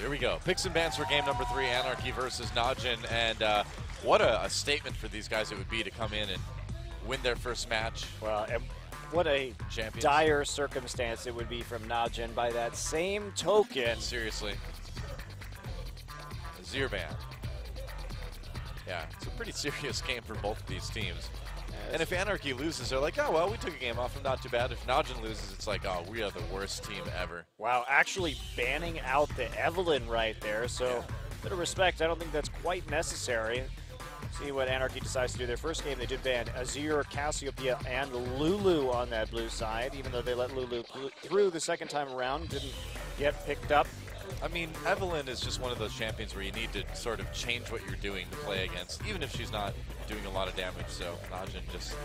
Here we go. Picks and bans for game number 3, Anarchy versus Najin. And what a statement for these guys it would be to come in and win their first match. Well, and what a Champions. dire circumstance it would be from Najin. By that same token. Seriously. Azir ban. Yeah, it's a pretty serious game for both of these teams. And if Anarchy loses, they're like, oh, well, we took a game off, not too bad. If Najin loses, it's like, oh, we are the worst team ever. Wow, actually banning out the Evelyn right there. So, yeah. Bit of respect. I don't think that's quite necessary. See what Anarchy decides to do. Their first game, they did ban Azir, Cassiopeia, and Lulu on that blue side, even though they let Lulu through the second time around, didn't get picked up. I mean, Evelyn is just one of those champions where you need to sort of change what you're doing to play against, even if she's not doing a lot of damage. So Najin just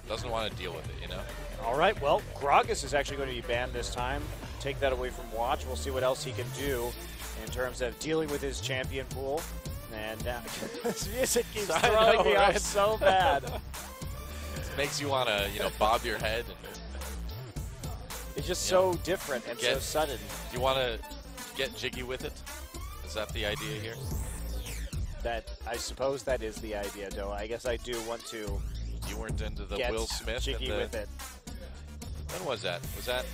doesn't want to deal with it, you know? All right, well, Gragas is actually going to be banned this time. Take that away from Watch. We'll see what else he can do in terms of dealing with his champion pool. And this music keeps throwing me off so bad. It makes you want to, you know, bob your head. And, it's just so different and so sudden. Do you want to get jiggy with it? Is that the idea here? I suppose that is the idea, though. I guess I do want to. You weren't into the get Will Smith jiggy with it. When was that? Was that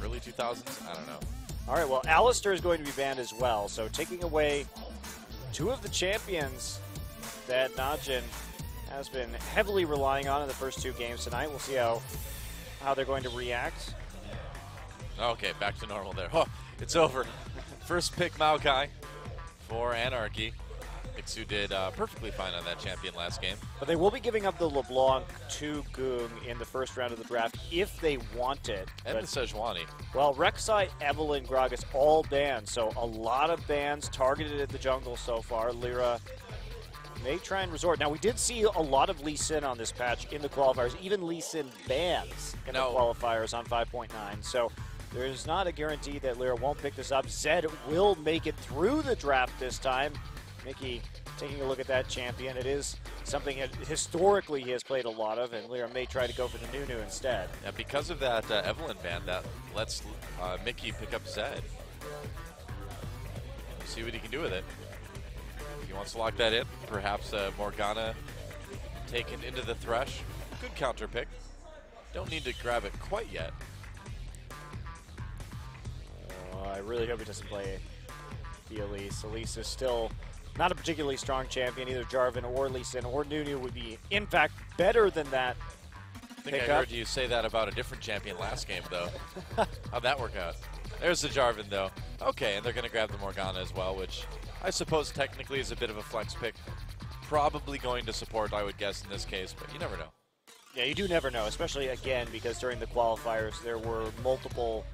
early 2000s? I don't know. All right, well, Alistair is going to be banned as well. So taking away 2 of the champions that Najin has been heavily relying on in the first 2 games tonight. We'll see how they're going to react. Okay, back to normal there. Oh, it's over. First pick Maokai for Anarchy. Iksu did perfectly fine on that champion last game. But they will be giving up the LeBlanc to Goong in the first round of the draft if they want it. And the Sejuani. Well, Rek'Sai, Evelyn, Gragas all banned, so a lot of bans targeted at the jungle so far. Lyra may try and resort. Now, we did see a lot of Lee Sin on this patch in the qualifiers, even Lee Sin bans in the qualifiers on 5.9. So there's not a guarantee that Lyra won't pick this up. Zed will make it through the draft this time. Mickey taking a look at that champion. It is something that historically he has played a lot of, and Lyra may try to go for the Nunu instead. Yeah, because of that Evelyn ban, that lets Mickey pick up Zed. We'll see what he can do with it. If he wants to lock that in, perhaps Morgana taken into the Thresh. Good counter pick. Don't need to grab it quite yet. I really hope he doesn't play the Elise. Elise is still not a particularly strong champion. Either Jarvan or Lee Sin or Nunu would be, in fact, better than that. I think I heard you say that about a different champion last game, though. How'd that work out? There's the Jarvan, though. Okay, and they're going to grab the Morgana as well, which I suppose technically is a bit of a flex pick. Probably going to support, I would guess, in this case, but you never know. Yeah, you do never know, especially, again, because during the qualifiers there were multiple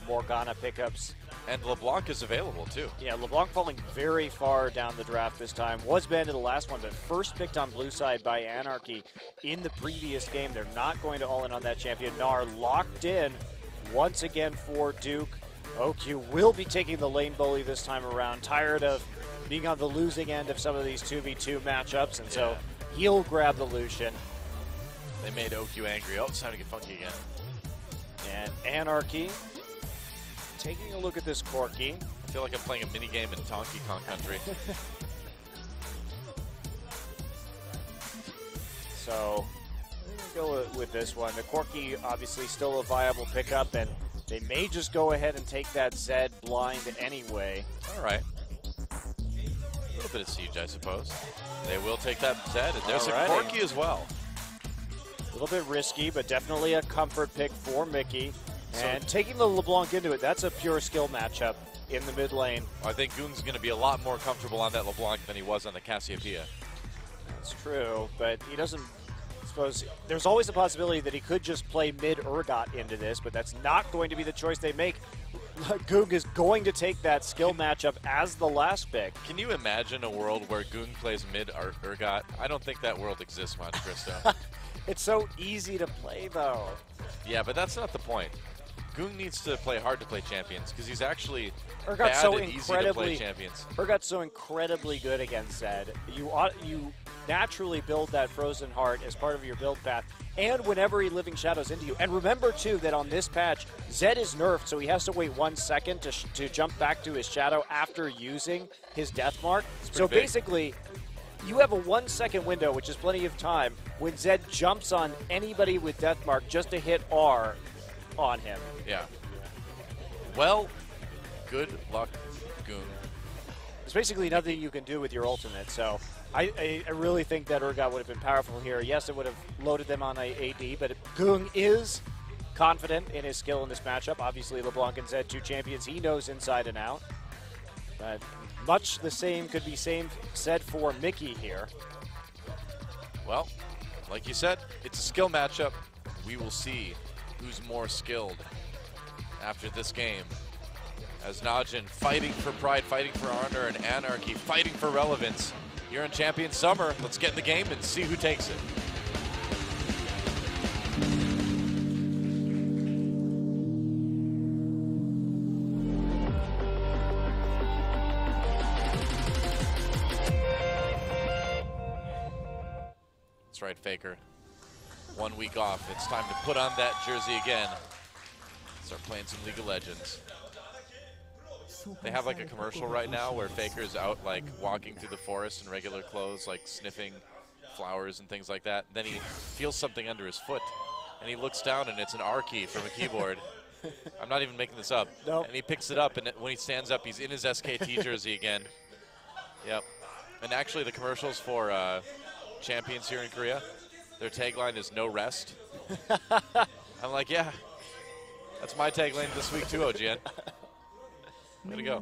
Morgana pickups. And LeBlanc is available, too. Yeah, LeBlanc falling very far down the draft this time. Was banned in the last one, but first picked on blue side by Anarchy in the previous game. They're not going to all in on that champion. Gnar locked in once again for Duke. OQ will be taking the lane bully this time around. Tired of being on the losing end of some of these 2v2 matchups, and so he'll grab the Lucian. They made OQ angry. Oh, it's time to get funky again. And Anarchy taking a look at this Corki. I feel like I'm playing a mini game in Donkey Kong Country. So we're going to go with this one. The Corki obviously still a viable pickup, and they may just go ahead and take that Zed blind anyway. All right. A little bit of siege, I suppose. They will take that Zed, and there's a Corki as well. A little bit risky, but definitely a comfort pick for Mickey. And taking the LeBlanc into it, that's a pure skill matchup in the mid lane. I think Goong's going to be a lot more comfortable on that LeBlanc than he was on the Cassiopeia. That's true, but he doesn't, I suppose, there's always a possibility that he could just play mid-Urgot into this, but that's not going to be the choice they make. Goong is going to take that skill matchup as the last pick. Can you imagine a world where Goong plays mid-Urgot? I don't think that world exists, Monte Cristo. It's so easy to play, though. Yeah, but that's not the point. Goong needs to play hard to play champions because he's actually got bad so and easy to play champions. Got so incredibly good against Zed. You naturally build that Frozen Heart as part of your build path, and whenever he Living Shadows into you. And remember, too, that on this patch, Zed is nerfed, so he has to wait 1 second to jump back to his Shadow after using his Death Mark. So big. basically, you have a 1 second window, which is plenty of time, when Zed jumps on anybody with Death Mark just to hit R on him. Yeah. Well, good luck, Goong. There's basically nothing you can do with your ultimate, so I really think that Urgot would have been powerful here. Yes, it would have loaded them on a AD, but Goong is confident in his skill in this matchup. Obviously, LeBlanc and Zed, 2 champions he knows inside and out. But much the same could be said for Mickey here. Well, like you said, it's a skill matchup. We will see who's more skilled after this game. As Najin fighting for pride, fighting for honor, and Anarchy fighting for relevance. You're in Champion Summer. Let's get in the game and see who takes it. That's right, Faker. 1 week off. It's time to put on that jersey again. Start playing some League of Legends. They have like a commercial right now where Faker's out like walking through the forest in regular clothes, like sniffing flowers and things like that. Then he feels something under his foot and he looks down and it's an R key from a keyboard. I'm not even making this up. Nope. And he picks it up, and when he stands up, he's in his SKT jersey again. Yep. And actually the commercials for champions here in Korea, their tagline is no rest. I'm like, yeah, that's my tagline this week too, OGN. Way to go.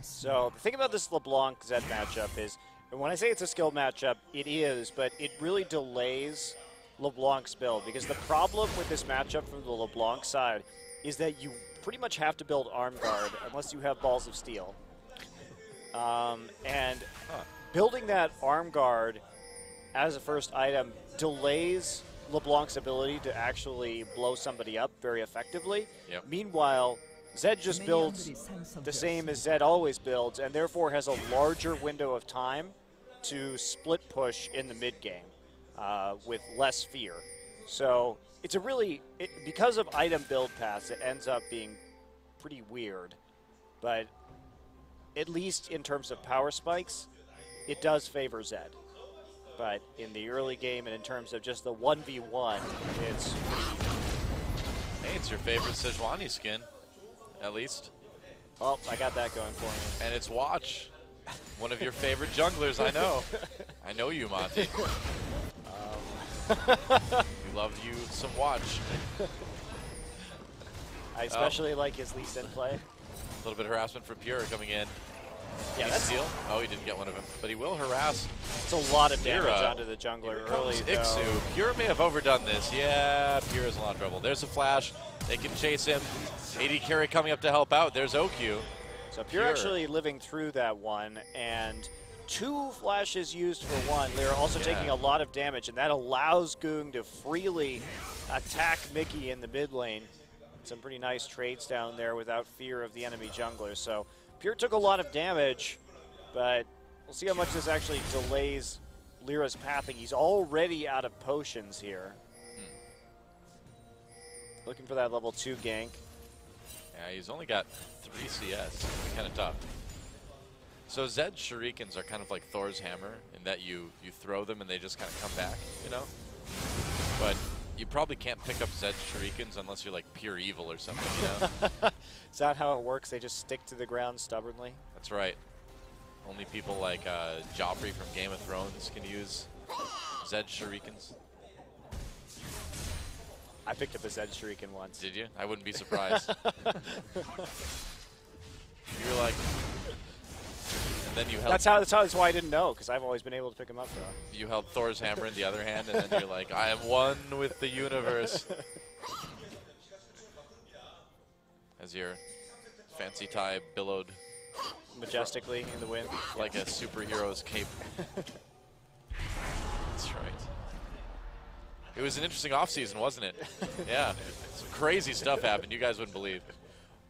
So the thing about this LeBlanc Zed matchup is, and when I say it's a skill matchup, it is, but it really delays LeBlanc's build, because the problem with this matchup from the LeBlanc side is that you pretty much have to build Arm Guard unless you have Balls of Steel. Building that Arm Guard as a first item delays LeBlanc's ability to actually blow somebody up very effectively. Yep. Meanwhile, Zed just builds the same as Zed always builds, and therefore has a larger window of time to split push in the mid game with less fear. So it's a really, because of item build paths, it ends up being pretty weird. But at least in terms of power spikes, it does favor Zed. But in the early game and in terms of just the 1v1, it's Hey, it's your favorite Sejuani skin, at least. well, I got that going for me. And it's Watch, one of your favorite junglers, I know. I know you, Monty. You love you some Watch. I especially like his Lee Sin play. A little bit of harassment for Pure coming in. Yeah, He that's steal? Oh, he didn't get one of them. But he will harass. it's a lot of damage Pure, onto the jungler Here early, comes though. Ixu. Pure may have overdone this. Yeah, Pure is in a lot of trouble. There's a flash. They can chase him. AD carry coming up to help out. There's OQ. So Pure actually living through that one, and 2 flashes used for 1. They're also taking a lot of damage, and that allows Goong to freely attack Mickey in the mid lane. Some pretty nice trades down there without fear of the enemy jungler. So Pure took a lot of damage, but we'll see how much this actually delays Lyra's pathing. He's already out of potions here. Looking for that level 2 gank. Yeah, he's only got 3 CS. Kind of tough. So Zed's shurikens are kind of like Thor's hammer in that you throw them and they just kind of come back, you know? But you probably can't pick up Zed's shurikens unless you're like pure evil or something, you know? Is that how it works? They just stick to the ground stubbornly? That's right. Only people like Joffrey from Game of Thrones can use Zed's shurikens. I picked up a Zed Shuriken once. Did you? I wouldn't be surprised. You're like, and then you held. That's why I didn't know, because I've always been able to pick him up though. You held Thor's hammer in the other hand, and then you're like, I am one with the universe. As your fancy tie billowed Majestically in the wind. like a superhero's cape. That's right. It was an interesting offseason, wasn't it? Yeah. Some crazy stuff happened you guys wouldn't believe.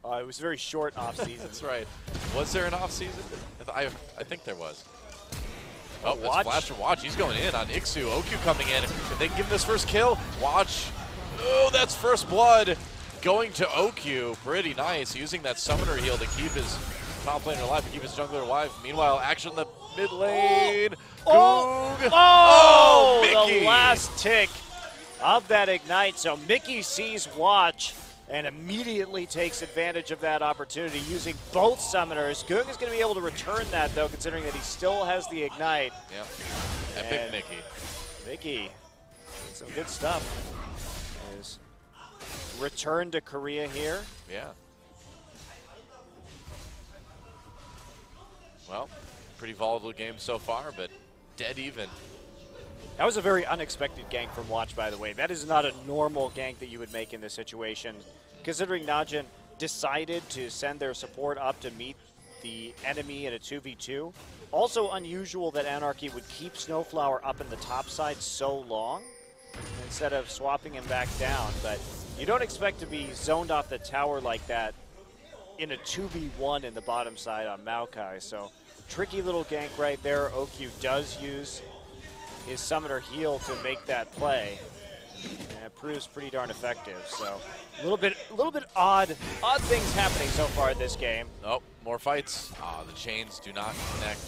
It was a very short offseason. That's right. Was there an offseason? I think there was. Oh, that's Watch. Flash from Watch. He's going in on Ixu. Oku coming in. If they can give him this first kill, Watch. Oh, that's first blood going to Oku. Pretty nice. Using that summoner heal to keep his top laner alive, to keep his jungler alive. Meanwhile, action in the mid lane. Mickey! The last tick of that ignite. So Mickey sees Watch and immediately takes advantage of that opportunity using both summoners. Goong is going to be able to return that, though, considering that he still has the ignite. Yep. Epic Mickey. Mickey, some good stuff. His return to Korea here. Yeah. Well, pretty volatile game so far, but dead even. That was a very unexpected gank from Watch, by the way. That is not a normal gank that you would make in this situation. Considering Najin decided to send their support up to meet the enemy in a 2v2. Also unusual that Anarchy would keep Snowflower up in the top side so long instead of swapping him back down. But you don't expect to be zoned off the tower like that in a 2v1 in the bottom side on Maokai. So tricky little gank right there. OQ does use his summoner heal to make that play. And it proves pretty darn effective. So a little bit odd things happening so far in this game. Oh, more fights. The chains do not connect.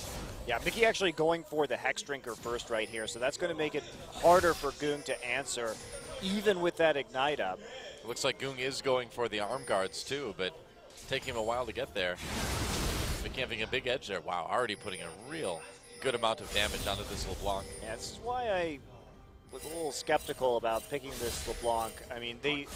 Yeah, Mickey actually going for the Hex Drinker first right here, so that's going to make it harder for Goong to answer, even with that ignite up. Looks like Goong is going for the arm guards too, but taking him a while to get there. Mickey having a big edge there. Wow, already putting a real good amount of damage onto this LeBlanc. Yeah, this is why I was a little skeptical about picking this LeBlanc. I mean, if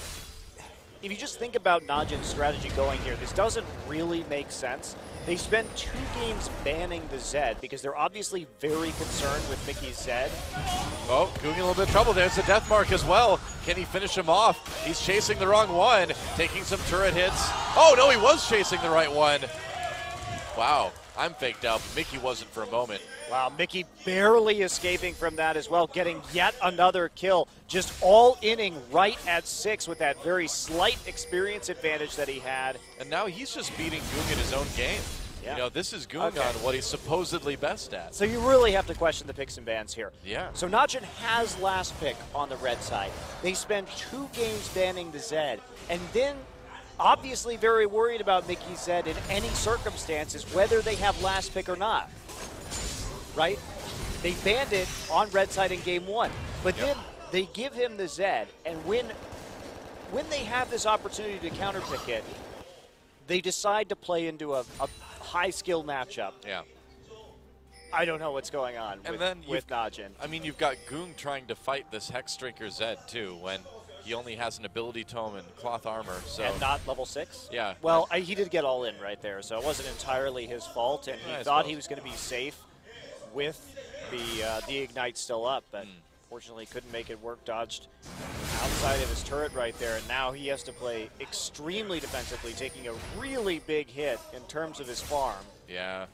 you just think about Najin's strategy going here, this doesn't really make sense. They spent 2 games banning the Zed because they're obviously very concerned with Mickey's Zed. Oh, Goong in a little bit of trouble. There's the death mark as well. Can he finish him off? He's chasing the wrong one, taking some turret hits. Oh no, he was chasing the right one. Wow, I'm faked out. Mickey wasn't for a moment. Wow, Mickey barely escaping from that as well, getting yet another kill. Just all inning right at 6 with that very slight experience advantage that he had. And now he's just beating Goong in his own game. Yeah. You know, this is Goong on what he's supposedly best at. So you really have to question the picks and bans here. Yeah. So Najin has last pick on the red side. They spend 2 games banning the Zed, and then obviously very worried about Mickey's Zed in any circumstances, whether they have last pick or not. Right? They banned it on red side in game 1. But then they give him the Zed, and when they have this opportunity to counterpick it, they decide to play into a high skill matchup. Yeah. I don't know what's going on with Najin. I mean, you've got Goong trying to fight this Hex Drinker Zed too, when he only has an ability tome and cloth armor. So and not level 6? Yeah. Well, he did get all in right there, so it wasn't entirely his fault, and he thought he was going to be safe with the ignite still up, but fortunately couldn't make it work. Dodged outside of his turret right there, and now he has to play extremely defensively, taking a really big hit in terms of his farm. Yeah,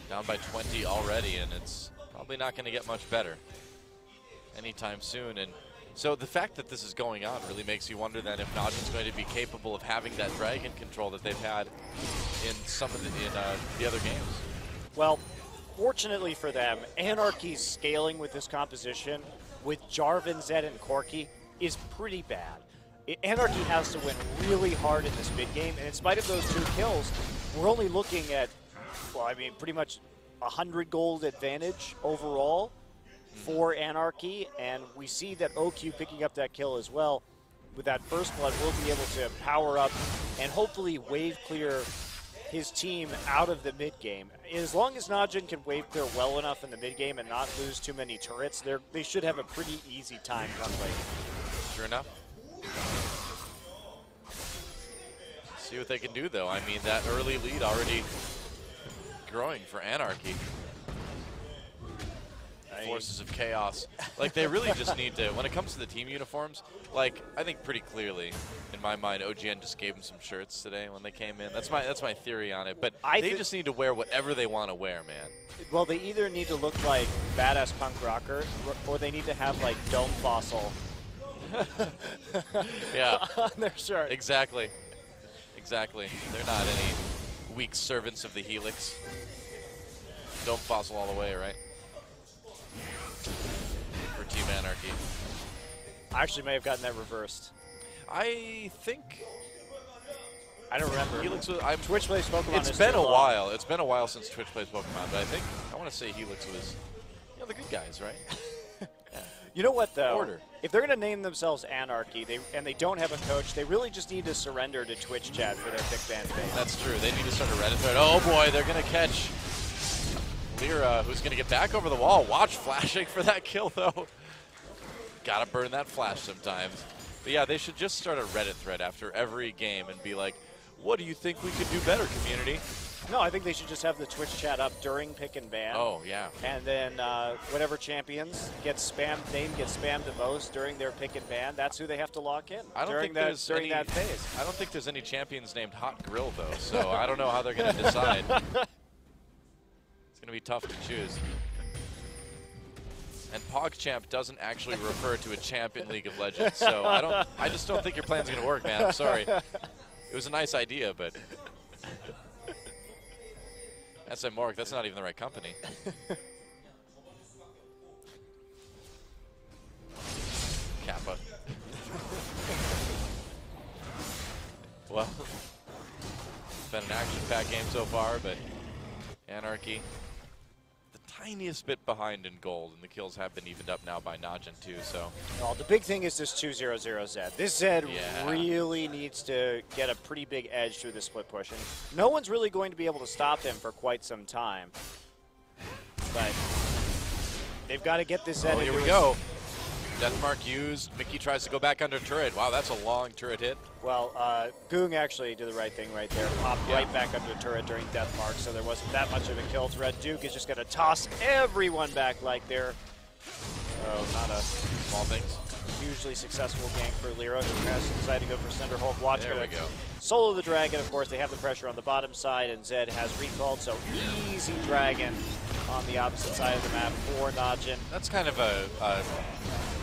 down by 20 already, and it's probably not going to get much better anytime soon. And so the fact that this is going on really makes you wonder then if Najin's going to be capable of having that dragon control that they've had in some of the other games. Well, fortunately for them, Anarchy's scaling with this composition with Jarvan, Zed, and Corki is pretty bad. Anarchy has to win really hard in this mid-game, and in spite of those 2 kills, we're only looking at, well, I mean, pretty much 100 gold advantage overall for Anarchy, and we see that OQ picking up that kill as well. With that first blood, we'll be able to power up and hopefully wave clear his team out of the mid-game. As long as Najin can wave clear well enough in the mid-game and not lose too many turrets, they should have a pretty easy time come late. Sure enough. See what they can do, though. I mean, that early lead already growing for Anarchy. Forces of chaos. Like, they really just need to, when it comes to the team uniforms, like, I think pretty clearly, in my mind, OGN just gave them some shirts today when they came in. That's my theory on it. But they just need to wear whatever they want to wear, man. Well, they either need to look like badass punk rocker, or they need to have, like, Dome Fossil Yeah. on their shirt. Exactly. Exactly. They're not any weak servants of the Helix. Don't fossil all the way, right? For Team Anarchy. I actually may have gotten that reversed. I think I don't remember. Helix was. Twitch plays Pokemon. It's been a while. It's been a while since Twitch plays Pokemon, but I want to say Helix was, the good guys, right? Yeah. You know what though? Order. If they're going to name themselves Anarchy, and they don't have a coach, they really just need to surrender to Twitch chat for their pick ban base. That's true. They need to start a Reddit thread. Oh boy, they're going to catch Lyra, who's going to get back over the wall. Watch flashing for that kill though. Gotta burn that flash sometimes. But yeah, they should just start a Reddit thread after every game and be like, what do you think we could do better, community? No, I think they should just have the Twitch chat up during pick and ban. Oh, yeah. And then whatever champions gets spammed the most during their pick and ban, that's who they have to lock in during that phase. I don't think there's any champions named Hot Grill, though, so I don't know how they're going to decide. It's going to be tough to choose. And PogChamp doesn't actually refer to a champ in League of Legends, so I just don't think your plan's going to work, man. I'm sorry. It was a nice idea, but SM Morg, that's not even the right company. Kappa. Well, it's been an action-packed game so far, but Anarchy, the tiniest bit behind in gold, and the kills have been evened up now by Najin too, so. Well, the big thing is this 2-0-0 Zed. This Zed really needs to get a pretty big edge through the split push, and no one's really going to be able to stop him for quite some time. But they've got to get this Zed. Oh, here we go. Deathmark used. Mickey tries to go back under turret. Wow, that's a long turret hit. Well, Goong actually did the right thing right there. Popped right back under turret during Deathmark, so there wasn't that much of a kill threat. Duke is just going to toss everyone back like they're, not a small things. Hugely successful gank for Lyra, who has decided to go for Cinder Hulk. Watch there we go. Solo the Dragon, of course, they have the pressure on the bottom side, and Zed has recalled, so easy Dragon on the opposite side of the map for Najin. That's kind of a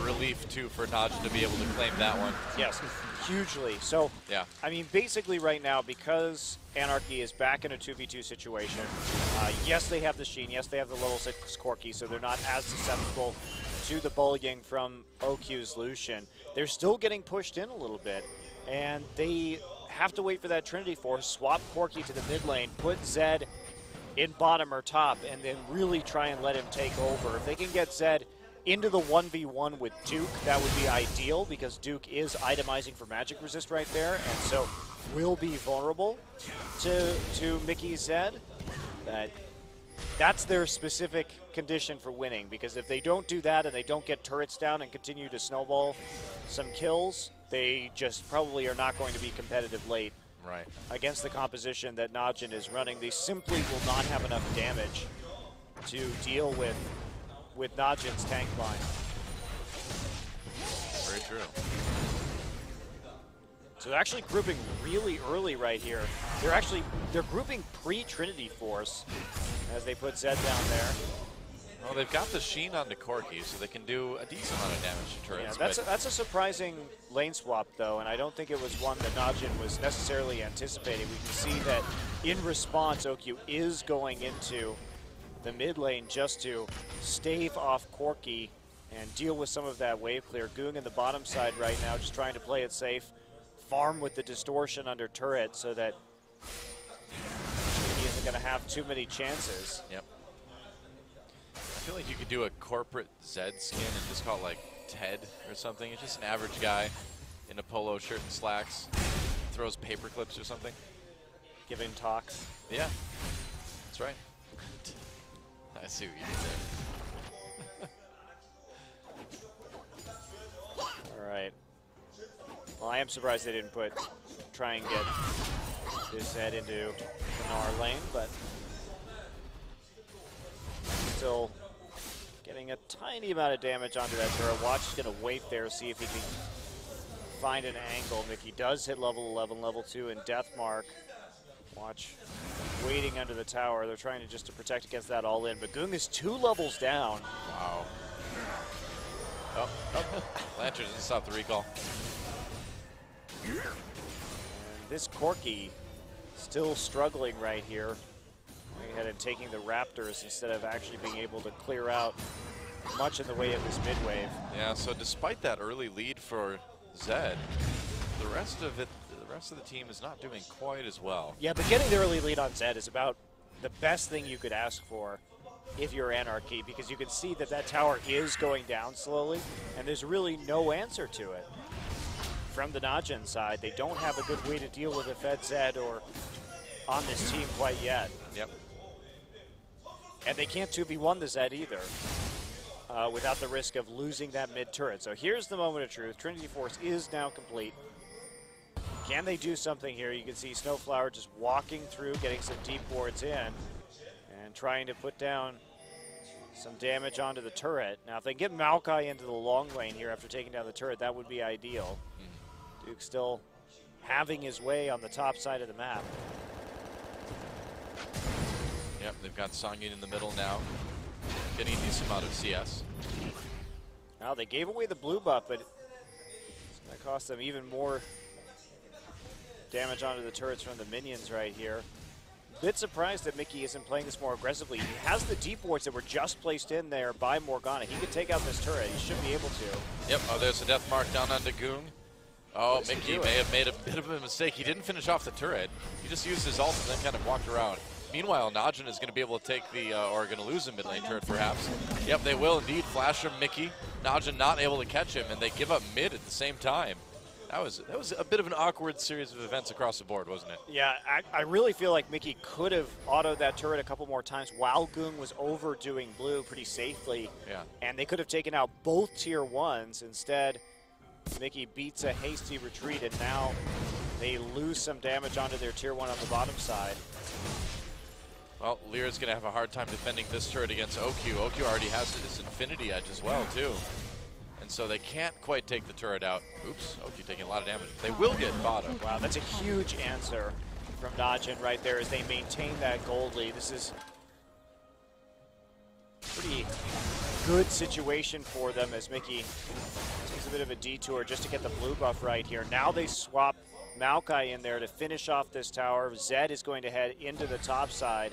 relief, too, for Najin to be able to claim that one. Yes, hugely. So, yeah. I mean, basically right now, because Anarchy is back in a 2v2 situation, yes, they have the Sheen, yes, they have the level 6 Corki, so they're not as susceptible to the bullying from OQ's Lucian. They're still getting pushed in a little bit, and they have to wait for that Trinity Force, swap Corki to the mid lane, put Zed in bottom or top, and then really try and let him take over. If they can get Zed into the 1v1 with Duke, that would be ideal, because Duke is itemizing for magic resist right there, and so will be vulnerable to Mickey's Zed. That's their specific condition for winning, because if they don't do that and they don't get turrets down and continue to snowball some kills, they just probably are not going to be competitive late. Right. Against the composition that Najin is running. They simply will not have enough damage to deal with Najin's tank line. Very true. So they're actually grouping really early right here. They're grouping pre-Trinity Force as they put Zed down there. Well, they've got the Sheen onto Corki, so they can do a decent amount of damage to turrets. Yeah, that's a surprising lane swap, though, and I don't think it was one that Najin was necessarily anticipating. We can see that in response, OQ is going into the mid lane just to stave off Corki and deal with some of that wave clear. Goong in the bottom side right now, just trying to play it safe, farm with the distortion under turret so that he isn't going to have too many chances. Yep. I feel like you could do a corporate Zed skin and just call it like Ted or something. It's just an average guy in a polo shirt and slacks, throws paper clips or something. Giving talks. Yeah, that's right. I see what you did there. All right. Well, I am surprised they didn't try and get this Zed into the Gnar lane, but still getting a tiny amount of damage onto that turret. Watch is going to wait there, see if he can find an angle. Mickey does hit level 11, level 2 in Deathmark. Watch waiting under the tower. They're trying to protect against that all in, but Goong is 2 levels down. Wow. Oh, Lantern doesn't stop the recall. And this Corki still struggling right here. Going ahead and taking the Raptors instead of actually being able to clear out much in the way of this mid-wave. Yeah, so despite that early lead for Zed, the rest of the team is not doing quite as well. Yeah, but getting the early lead on Zed is about the best thing you could ask for if you're Anarchy, because you can see that that tower is going down slowly, and there's really no answer to it. From the Najin side, they don't have a good way to deal with a Fed Zed or on this team quite yet. Yep. And they can't 2v1 the Zed either without the risk of losing that mid turret. So here's the moment of truth. Trinity Force is now complete. Can they do something here? You can see Snowflower just walking through, getting some deep wards in, and trying to put down some damage onto the turret. Now, if they can get Maokai into the long lane here after taking down the turret, that would be ideal. Duke still having his way on the top side of the map. Yep, they've got Songyun in the middle now, getting a decent amount of CS. Now, they gave away the blue buff, but it's going to cost them even more damage onto the turrets from the minions right here. Bit surprised that Mickey isn't playing this more aggressively. He has the deep wards that were just placed in there by Morgana. He could take out this turret. He should be able to. Yep, oh, there's a death mark down onto Goong. Oh, Mickey may have made a bit of a mistake. He didn't finish off the turret. He just used his ult and then kind of walked around. Meanwhile, Najin is going to be able to take the, or going to lose a mid lane turret perhaps. Yep, they will indeed flash from Mickey. Najin not able to catch him, and they give up mid at the same time. That was a bit of an awkward series of events across the board, wasn't it? Yeah, I really feel like Mickey could have autoed that turret a couple more times while Goong was overdoing blue pretty safely. Yeah. And they could have taken out both tier 1s. Instead, Mickey beats a hasty retreat, and now they lose some damage onto their tier 1 on the bottom side. Well, Lyra's going to have a hard time defending this turret against OQ. OQ already has this Infinity Edge as well, too. And so they can't quite take the turret out. Oops, OQ taking a lot of damage. They will get bottom. Wow, that's a huge answer from Najin right there as they maintain that gold lead. This is a pretty good situation for them as Mickey takes a bit of a detour just to get the blue buff right here. Now they swap Maokai in there to finish off this tower. Zed is going to head into the top side.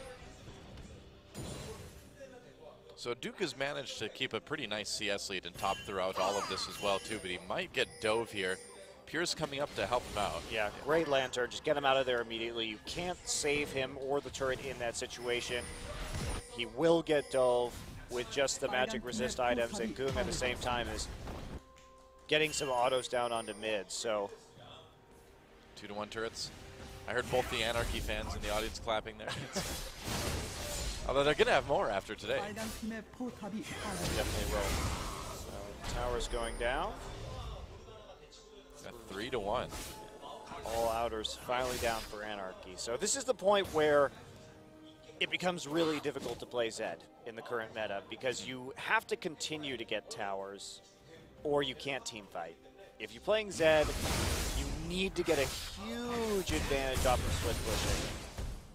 So Duke has managed to keep a pretty nice CS lead and top throughout all of this as well, too, but he might get dove here. Pierce coming up to help him out. Yeah, great Lantern. Just get him out of there immediately. You can't save him or the turret in that situation. He will get dove with just the magic resist items, and Goong at the same time is getting some autos down onto mid. So 2-to-1 turrets. I heard both the Anarchy fans in the audience clapping there. Although they're going to have more after today. definitely will. So tower's going down. 3-to-1. All outers finally down for Anarchy. So this is the point where it becomes really difficult to play Zed in the current meta because you have to continue to get towers or you can't team fight. If you're playing Zed, you need to get a huge advantage off of split pushing.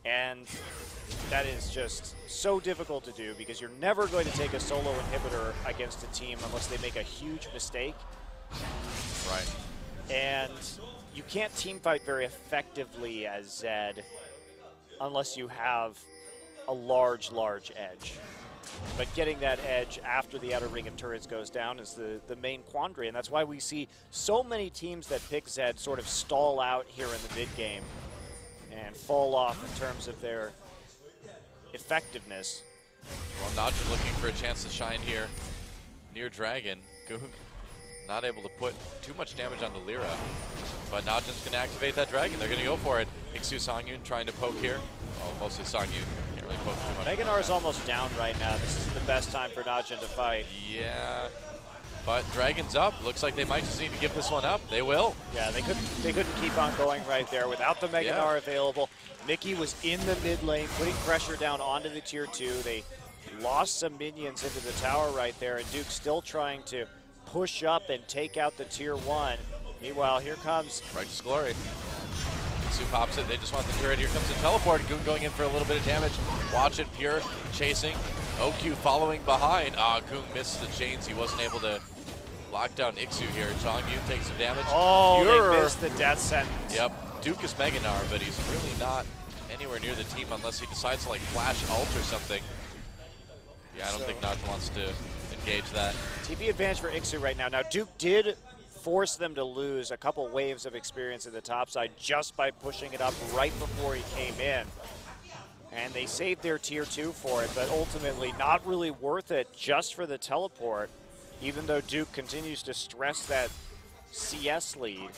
And that is just so difficult to do because you're never going to take a solo inhibitor against a team unless they make a huge mistake. Right. And you can't team fight very effectively as Zed unless you have a large edge. But getting that edge after the outer ring of turrets goes down is the main quandary, and that's why we see so many teams that pick Zed sort of stall out here in the mid game and fall off in terms of their effectiveness. Well, Najin looking for a chance to shine here near Dragon. Goong not able to put too much damage onto Lyra, but Najin's going to activate that Dragon. They're going to go for it. Iksu Songyun trying to poke here. Oh, mostly Songyun. Can't really poke too much. Meganar is almost down right now. This is the best time for Najin to fight. Yeah, but Dragon's up. Looks like they might just need to give this one up. They will. Yeah, they couldn't keep on going right there without the Meganar available. Mickey was in the mid lane, putting pressure down onto the tier 2. They lost some minions into the tower right there, and Duke still trying to push up and take out the tier 1. Meanwhile, here comes Righteous Glory. Iksu pops it. They just want the turret. Here comes the teleport. Goong going in for a little bit of damage. Watch it. Pure chasing. OQ following behind. Goong missed the chains. He wasn't able to lock down Ixu here. Chongyun takes some damage. Oh, Pure. they missed the death sentence. Yep. Duke is Meganar, but he's really not anywhere near the team unless he decides to like flash ult or something. Yeah, I don't think Naj wants to engage that. TP advantage for Ixu right now. Now Duke did force them to lose a couple waves of experience at the top side just by pushing it up right before he came in. And they saved their tier 2 for it, but ultimately not really worth it just for the teleport, even though Duke continues to stress that CS lead.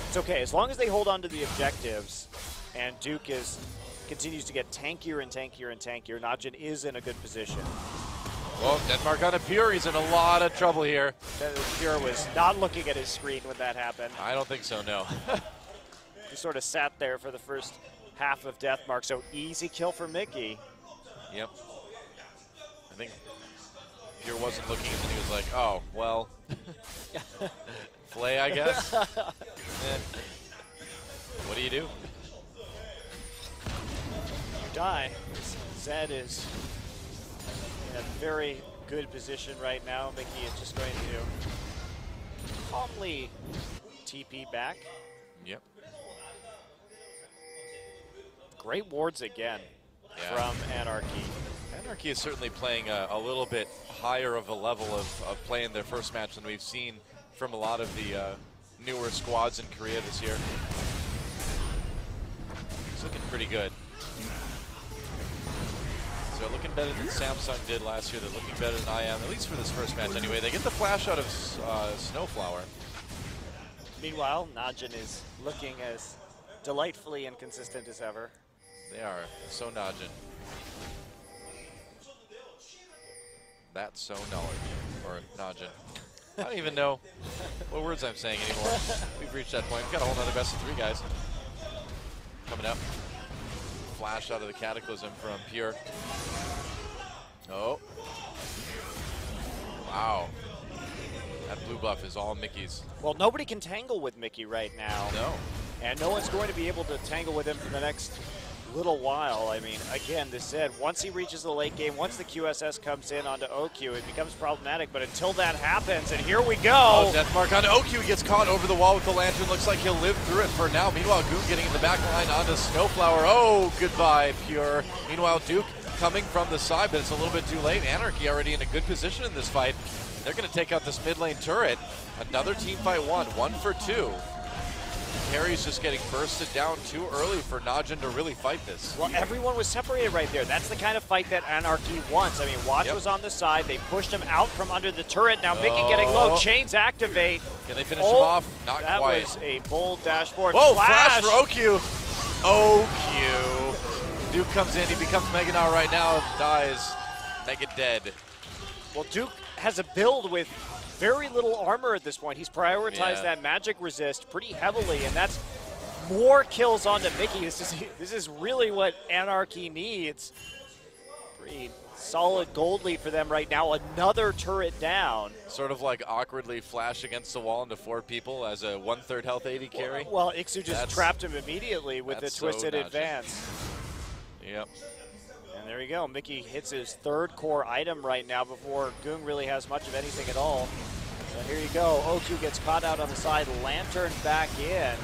It's okay, as long as they hold on to the objectives and Duke continues to get tankier and tankier and tankier, Najin is in a good position. Well, Denmark on a Pure, he's in a lot of trouble here. Pure was not looking at his screen when that happened. I don't think so, no. He sort of sat there for the first half of Deathmark, so easy kill for Mickey. Yep. I think Pure wasn't looking, and then he was like, oh, well, Flay, I guess. What do you do? You die. Zed is in a very good position right now. Mickey is just going to calmly TP back. Yep. Great wards again from Anarchy. Anarchy is certainly playing a little bit higher of a level of play in their first match than we've seen from a lot of the newer squads in Korea this year. It's looking pretty good. So they're looking better than Samsung did last year. They're looking better than I am, at least for this first match anyway. They get the flash out of Snowflower. Meanwhile, Najin is looking as delightfully inconsistent as ever. They are so Najin. That's so knowledge, or Najin. I don't even know what words I'm saying anymore. We've reached that point. We've got a whole nother best of 3 guys coming up. Flash out of the Cataclysm from Pure. Oh. Wow. That blue buff is all Mickey's. Well, nobody can tangle with Mickey right now. No. And no one's going to be able to tangle with him for the next little while. I mean, again, this said, once he reaches the late game, once the QSS comes in onto OQ, it becomes problematic. But until that happens, and here we go. Oh, Deathmark on OQ gets caught over the wall with the lantern. Looks like he'll live through it for now. Meanwhile, Goon getting in the back line onto Snowflower. Oh, goodbye, Pure. Meanwhile, Duke coming from the side, but it's a little bit too late. Anarchy already in a good position in this fight. They're going to take out this mid lane turret. Another team fight won, 1 for 2. Harry's just getting bursted down too early for Najin to really fight this. Well, everyone was separated right there. That's the kind of fight that Anarchy wants. I mean, Watch was on the side. They pushed him out from under the turret. Now Mickey getting low. Chains activate. Can they finish him off? Not that quite. That was a bold dashboard. Whoa, flash for OQ. OQ. Duke comes in. He becomes Meganar right now. Dies. Mega dead. Well, Duke has a build with very little armor at this point. He's prioritized that magic resist pretty heavily, and that's more kills onto Mickey. This is really what Anarchy needs. Pretty solid gold lead for them right now. Another turret down. Sort of like awkwardly flash against the wall into 4 people as a 1/3 health AD carry. Well, Ixu just trapped him immediately with the twisted advance. Yep. And there you go. Mickey hits his 3rd core item right now before Goong really has much of anything at all. So here you go. OQ gets caught out on the side, lantern back in,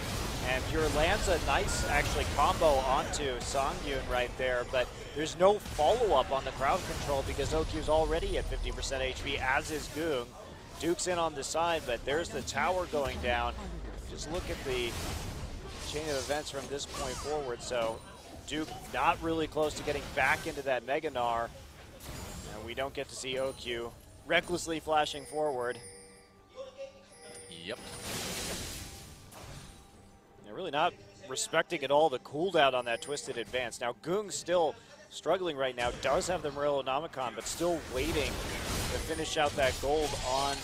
and Pure lands a nice, actually, combo onto Songyun right there, but there's no follow-up on the crowd control because OQ's already at 50% HP, as is Goong. Duke's in on the side, but there's the tower going down. Just look at the chain of events from this point forward. So Duke not really close to getting back into that Meganar, and we don't get to see OQ recklessly flashing forward. Yep. They're really not respecting at all the cooldown on that twisted advance. Now Goong's still struggling right now, does have the Morellonomicon, but still waiting to finish out that gold on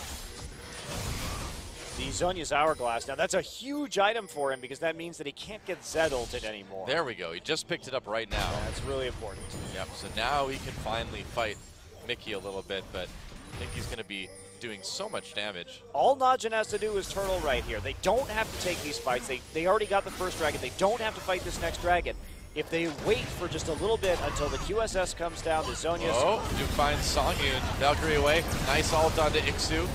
the Zhonya's Hourglass. Now that's a huge item for him because that means that he can't get Zed ulted anymore. There we go. He just picked it up right now. That's really important. Yep. So now he can finally fight Mickey a little bit, but I think he's going to be doing so much damage. All Najin has to do is turtle right here. They don't have to take these fights. They already got the first dragon. They don't have to fight this next dragon. If they wait for just a little bit until the QSS comes down, the Zhonya's... Oh, Duke finds Songyun. Valkyrie away. Nice ult onto Ixu.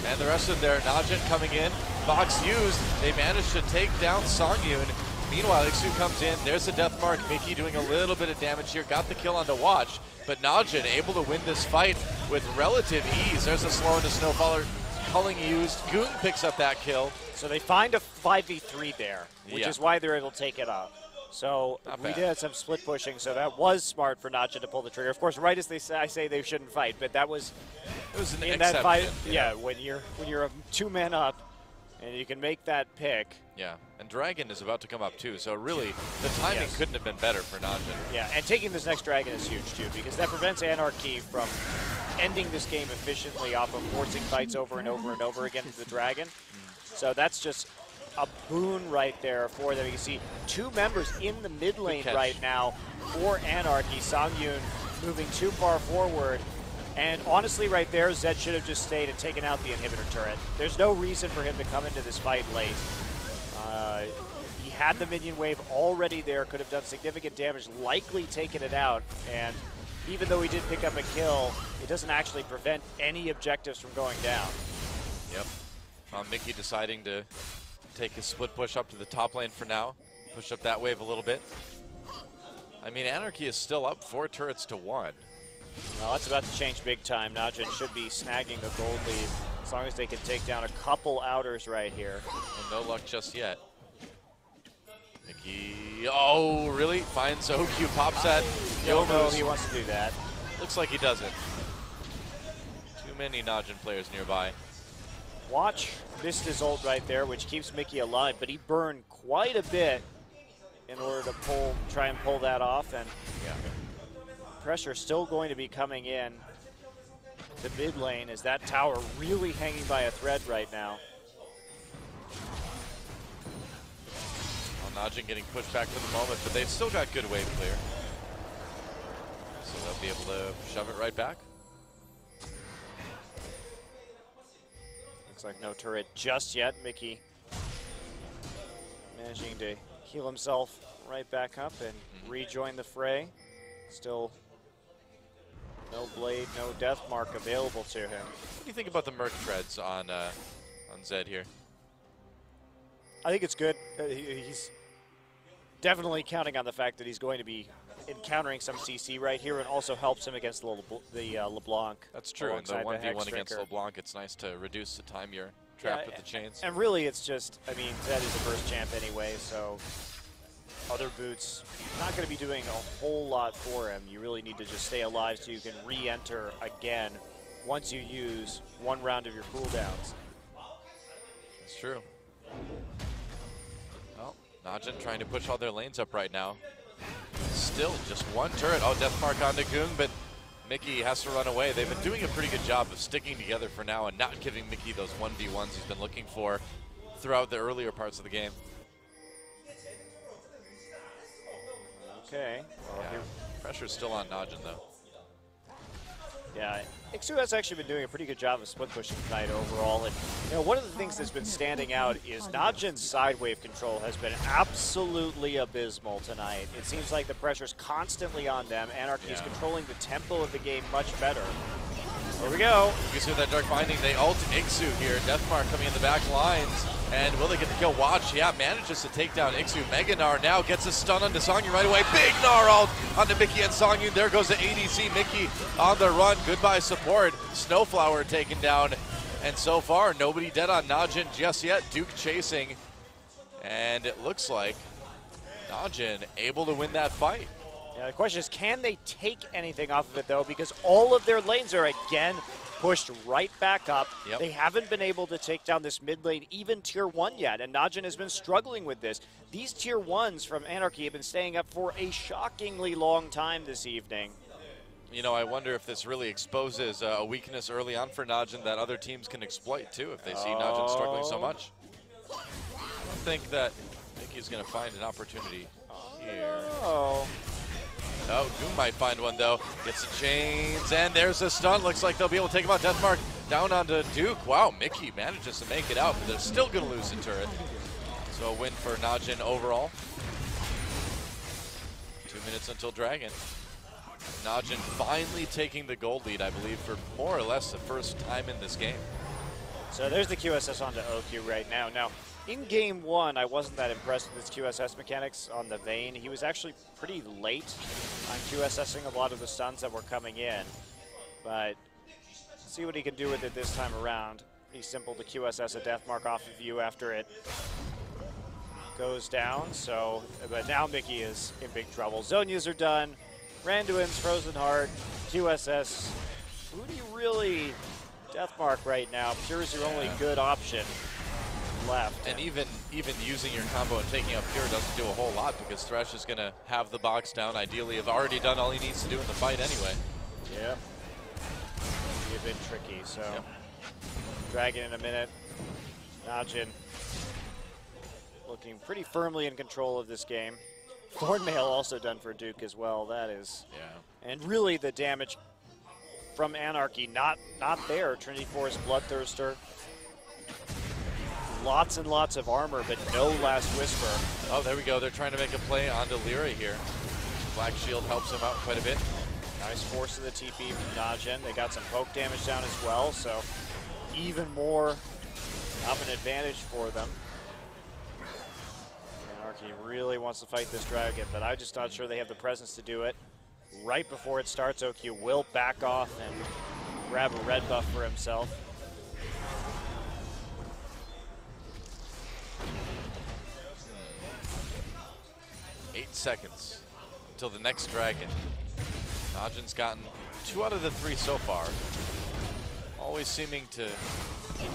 And the rest of their Najin coming in. Box used. They managed to take down Songyun. Meanwhile, Ixu comes in. There's the death mark. Mickey doing a little bit of damage here. Got the kill on the watch. But Najin able to win this fight with relative ease. There's a slow into Snowfaller. Culling used. Goon picks up that kill. So they find a 5v3 there, which is why they're able to take it up. So we did some split pushing, so that was smart for Najin to pull the trigger. Of course, right as I say they shouldn't fight, but that was an in that fight. Yeah, when you're 2 men up and you can make that pick. Yeah, and Dragon is about to come up too, so really the timing couldn't have been better for Najin. Yeah, and taking this next Dragon is huge too, because that prevents Anarchy from ending this game efficiently off of forcing fights over and over and over again to the Dragon. So that's just a boon right there for them. You can see 2 members in the mid lane right now for Anarchy. Songyun moving too far forward. And honestly, right there, Zed should have just stayed and taken out the inhibitor turret. There's no reason for him to come into this fight late. He had the minion wave already there, could have done significant damage, likely taken it out. And even though he did pick up a kill, it doesn't actually prevent any objectives from going down. Yep. Mickey deciding to take a split push up to the top lane for now. Push up that wave a little bit. I mean, Anarchy is still up 4 turrets to 1. Well, that's about to change big time. Najin should be snagging the gold lead as long as they can take down a couple outers right here. Well, no luck just yet. Mickey, oh, really? Finds OQ, pops that. No, he wants to do that. Looks like he doesn't. Too many Najin players nearby. Watch missed his ult right there, which keeps Mickey alive, but he burned quite a bit in order to try and pull that off, and pressure still going to be coming in the mid lane as that tower really hanging by a thread right now. Well, Najin getting pushed back for the moment, but they've still got good wave clear. So they'll be able to shove it right back. Looks like no turret just yet. Mickey managing to heal himself right back up and rejoin the fray. Still no blade, no death mark available to him. What do you think about the Merc treads on Zed here? I think it's good. He's definitely counting on the fact that he's going to be encountering some CC right here, and also helps him against the LeBlanc. That's true. In the 1v1 against LeBlanc, it's nice to reduce the time you're trapped with the chains. And really, it's just, I mean, Zed is a first champ anyway, so other boots not going to be doing a whole lot for him. You really need to just stay alive so you can re-enter again once you use 1 round of your cooldowns. That's true. Well, Najin trying to push all their lanes up right now. Still just 1 turret. Oh, death mark on Nagoon, but Mickey has to run away. They've been doing a pretty good job of sticking together for now and not giving Mickey those 1v1s he's been looking for throughout the earlier parts of the game. Okay. Well, pressure's still on Najin, though. Yeah, Ixu has actually been doing a pretty good job of split pushing tonight overall. And you know, one of the things that's been standing out is Najin's side wave control has been absolutely abysmal tonight. It seems like the pressure's constantly on them. Anarchy is controlling the tempo of the game much better. Here we go. You see that Dark Binding, they ult Ixu here. Deathmark coming in the back lines. And will they get the kill? Watch, manages to take down Ixu. Mega Gnar now gets a stun onto Songyun right away. Big Gnar ult onto Mickey and Songyun. There goes the ADC. Mickey on the run. Goodbye support. Snowflower taken down. And so far, nobody dead on Najin just yet. Duke chasing. And it looks like Najin able to win that fight. Yeah, the question is, can they take anything off of it, though? Because all of their lanes are, again, pushed right back up. Yep. They haven't been able to take down this mid lane, even tier 1 yet, and Najin has been struggling with this. These tier 1s from Anarchy have been staying up for a shockingly long time this evening. You know, I wonder if this really exposes a weakness early on for Najin that other teams can exploit, too, if they see Najin struggling so much. I don't think that Mickey's going to find an opportunity here. Oh, Goon might find one, though. Gets the chains, and there's a stun. Looks like they'll be able to take him out. Deathmark down onto Duke. Wow, Mickey manages to make it out, but they're still going to lose the turret. So a win for Najin overall. 2 minutes until Dragon. Najin finally taking the gold lead, I believe, for more or less the first time in this game. So there's the QSS onto OQ right now. Now, in game one, I wasn't that impressed with his QSS mechanics on the Vayne. He was actually pretty late on QSSing a lot of the stuns that were coming in. But see what he can do with it this time around. He's simple to QSS a death mark off of you after it goes down. So, but now Mickey is in big trouble. Zonias are done. Randuin's Frozen Heart, QSS. Who do you really death mark right now? Pure is your only good option left. And even using your combo and taking out Pure doesn't do a whole lot because Thresh is going to have the box down. Ideally, have already done all he needs to do in the fight anyway. Yeah. Be a bit tricky, so. Yep. Dragon in a minute. Najin looking pretty firmly in control of this game. Thornmail also done for Duke as well. That is. Yeah. And really the damage from Anarchy, not there. Trinity Force, Bloodthirster. Lots and lots of armor, but no Last Whisper. Oh, there we go. They're trying to make a play onto Lyra here. Black Shield helps him out quite a bit. Nice force of the TP from Najin. They got some poke damage down as well, so even more of an advantage for them. Anarchy really wants to fight this dragon, but I'm just not sure they have the presence to do it. Right before it starts, OQ will back off and grab a red buff for himself. Hmm. 8 seconds until the next dragon. Najin's gotten 2 out of the 3 so far. Always seeming to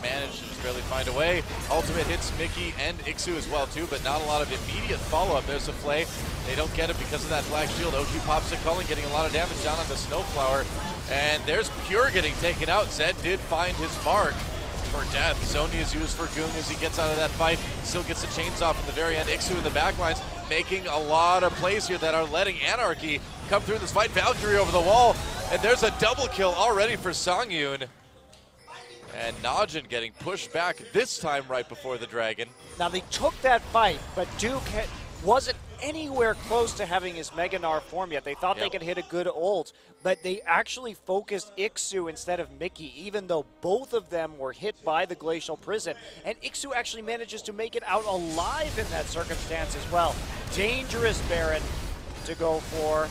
manage to just barely find a way. Ultimate hits Mickey and Ixu as well too, but not a lot of immediate follow-up. There's a flay. They don't get it because of that Black Shield. OQ pops it, Cullen getting a lot of damage down on the Snowflower. And there's Pure getting taken out. Zed did find his mark for death. Zonia is used for Goong as he gets out of that fight. Still gets the chains off in the very end. Ixu in the backlines making a lot of plays here that are letting Anarchy come through this fight. Valkyrie over the wall, and there's a double kill already for Songyun. And Najin getting pushed back this time right before the dragon. Now they took that fight, but Duke wasn't anywhere close to having his Mega Gnar form yet. They thought they could hit a good ult, but they actually focused Ixu instead of Mickey, even though both of them were hit by the Glacial Prison. And Ixu actually manages to make it out alive in that circumstance as well. Dangerous Baron to go for.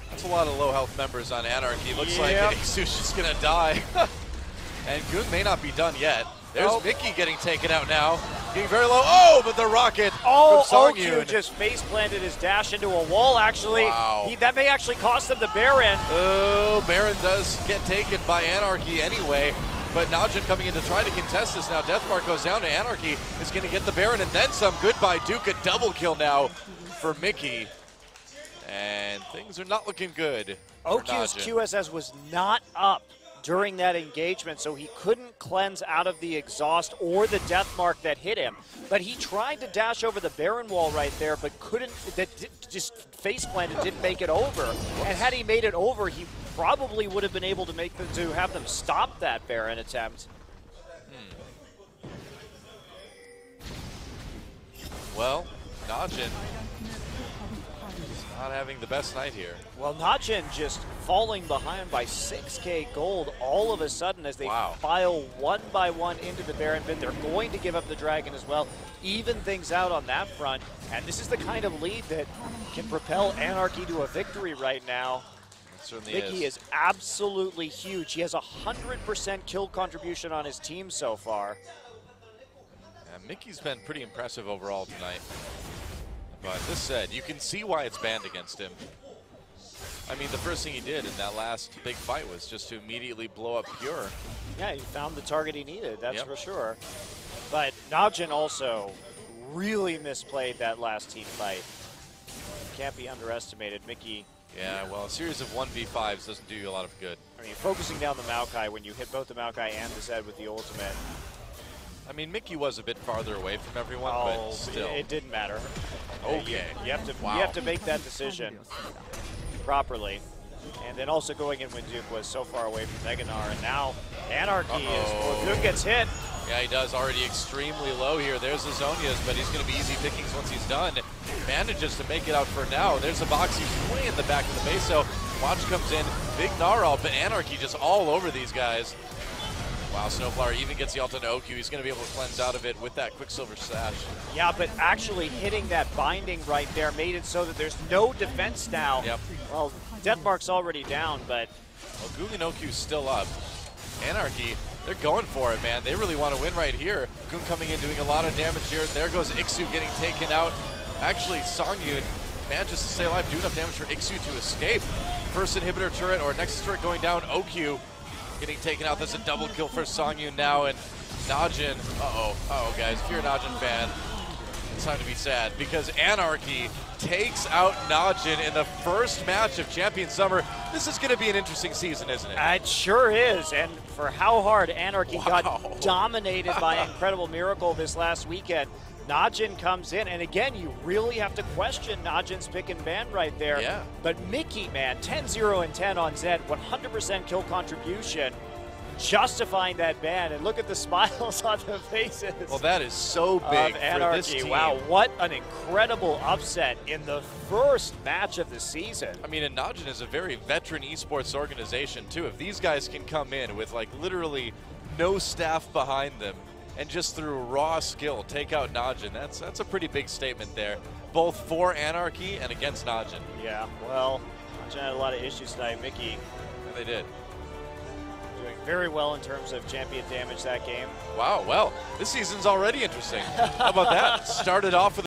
That's a lot of low health members on Anarchy. Looks like Ixu's just gonna die. And Goong may not be done yet. There's Mickey getting taken out now. Getting very low. Oh, but the rocket from Songyun. OQ just face planted his dash into a wall, actually. Wow. That may actually cost him the Baron. Oh, Baron does get taken by Anarchy anyway. But Najin coming in to try to contest this now. Deathmark goes down to Anarchy. Is going to get the Baron and then some. Goodbye, Duke. A double kill now for Mickey. And things are not looking good. OQ's QSS was not up during that engagement, so he couldn't cleanse out of the exhaust or the death mark that hit him. But he tried to dash over the Baron wall right there, but couldn't, just face planted, didn't make it over. And had he made it over, he probably would have been able to have them stop that Baron attempt. Well, Najin not having the best night here. Well, Najin just falling behind by 6K gold all of a sudden as they file one by one into the Baron bin. They're going to give up the Dragon as well, even things out on that front. And this is the kind of lead that can propel Anarchy to a victory right now. It certainly Mickey is absolutely huge. He has 100% kill contribution on his team so far. Yeah, Mickey's been pretty impressive overall tonight. But this said, you can see why it's banned against him. I mean, the first thing he did in that last big fight was just to immediately blow up Pure. Yeah, he found the target he needed, that's for sure. But Najin also really misplayed that last team fight. Can't be underestimated. Mickey. Yeah, well, a series of 1v5s doesn't do you a lot of good. I mean, focusing down the Maokai when you hit both the Maokai and the Zed with the ultimate. I mean, Mickey was a bit farther away from everyone, but still. It didn't matter. Okay. You have to make that decision properly. And then also going in when Duke was so far away from Mega Gnar, and now Anarchy is, Duke gets hit. Yeah, he does, already extremely low here. There's the Zonias, but he's going to be easy pickings once he's done. Manages to make it out for now. There's a box, he's way in the back of the base, so Watch comes in, big Gnarl, but Anarchy just all over these guys. Wow, Snowflower even gets the ult into OQ. He's going to be able to cleanse out of it with that Quicksilver Sash. Yeah, but actually hitting that binding right there made it so that there's no defense now. Yep. Well, Deathmark's already down, but... Well, Goog and OQ's still up. Anarchy, they're going for it, man. They really want to win right here. Goon coming in, doing a lot of damage here. There goes Ixu getting taken out. Actually, Songyun manages to stay alive, do enough damage for Ixu to escape. First inhibitor turret, or next turret going down. OQ getting taken out. That's a double kill for Songyun now, and Najin, guys, if you're a Najin fan, it's time to be sad, because Anarchy takes out Najin in the first match of Champion Summer. This is going to be an interesting season, isn't it? It sure is, and for how hard Anarchy got dominated by Incredible Miracle this last weekend, Najin comes in, and again, you really have to question Najin's pick and ban right there. Yeah. But Mickey, man, 10-0 and 10 on Zed, 100% kill contribution, justifying that ban, and look at the smiles on the faces. Well, that is so big of Anarchy. for this team. Wow, what an incredible upset in the first match of the season. I mean, and Najin is a very veteran esports organization, too. If these guys can come in with, like, literally no staff behind them, and just through raw skill take out Najin, that's a pretty big statement there, both for Anarchy and against Najin. Yeah, well, Najin had a lot of issues tonight. Mickey, Yeah, they did. doing very well in terms of champion damage that game. Wow, well, this season's already interesting. How about that? Started off with